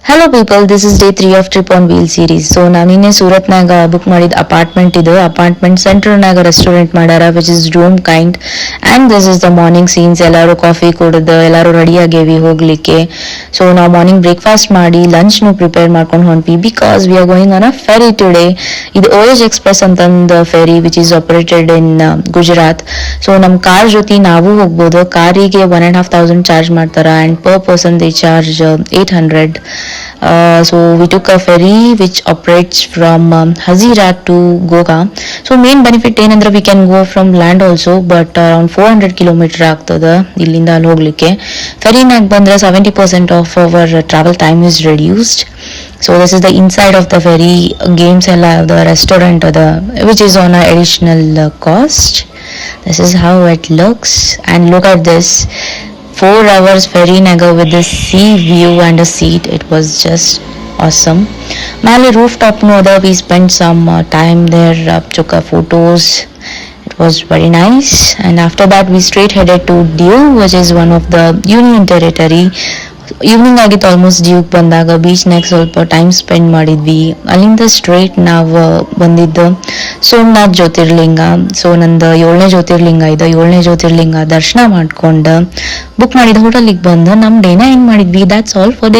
Hello people, this is day 3 of Trip on Wheel series. So ನಾನು ನಿನ್ನೆ ಸೂರತ್ನಾಗ book ಮಾಡಿದ apartment ಇದು. Apartment ಸೆಂಟರ್ನಾಗ restaurant ಮಾಡ್ಯಾರ which is room kind. And this is the morning scenes. ಎಲ್ಲರೂ coffee ಕುಡಿದು ಎಲ್ಲರೂ ready ಆಗೇವಿ ಹೋಗ್ಲಿಕ್ಕೆ. ಸೊ ನಾವು ಮಾರ್ನಿಂಗ್ ಬ್ರೇಕ್ಫಾಸ್ಟ್ ಮಾಡಿ ಲಂಚ್ನು ಪ್ರಿಪೇರ್ ಮಾಡ್ಕೊಂಡು ಹೊಂಟ್ವಿ because we are going on a ferry today. ಇದು OH ಎಕ್ಸ್ಪ್ರೆಸ್ ಅಂತಂದು ferry which is operated in Gujarat. So ನಮ್ಮ ಕಾರ್ ಜೊತೆ ನಾವು ಹೋಗ್ಬೋದು. ಕಾರಿಗೆ 1,500 ಚಾರ್ಜ್ ಮಾಡ್ತಾರ and per person they charge 800. So we took a ferry which operates from Hazira to Goa. So main benefit ಏನಂದ್ರೆ we can go from land also, but around 400 kilometer ಆಗ್ತದ ಇಲ್ಲಿಂದ ಅಲ್ಲಿ ಹೋಗ್ಲಿಕ್ಕೆ. ಫೆರಿನಾಗ ಬಂದ್ರೆ 70% of our travel time is reduced. So this is the inside of the ferry. Games ಎಲ್ಲ the restaurant or the which is on a additional cost. This is how it looks, and look at this. 4 hours ferry naga with the sea view and a seat. It was just awesome. Mali rooftop no other, we spent some time there, took photos. It was very nice, and after that we straight headed to Diu, which is one of the Union Territory. Evening ಆಗಿತ್ತು almost Duke ಬಂದಾಗ. ಬೀಚ್ನಾಗ ಸ್ವಲ್ಪ time spend ಮಾಡಿದ್ವಿ. ಅಲ್ಲಿಂದ straight ನಾವು ಬಂದಿದ್ದು ಸೋಮನಾಥ್ ಜ್ಯೋತಿರ್ಲಿಂಗ. So ನಂದು 7ನೇ ಜ್ಯೋತಿರ್ಲಿಂಗ ಇದೆ. 7ನೇ ಜ್ಯೋತಿರ್ಲಿಂಗ ದರ್ಶನ ಮಾಡ್ಕೊಂಡು ಬುಕ್ ಮಾಡಿದ ಹೋಟೆಲಿಗೆ ಬಂದು ನಮ್ಮ ಡೇನ ಹೆಂಗ್ ಮಾಡಿದ್ವಿ. That's all for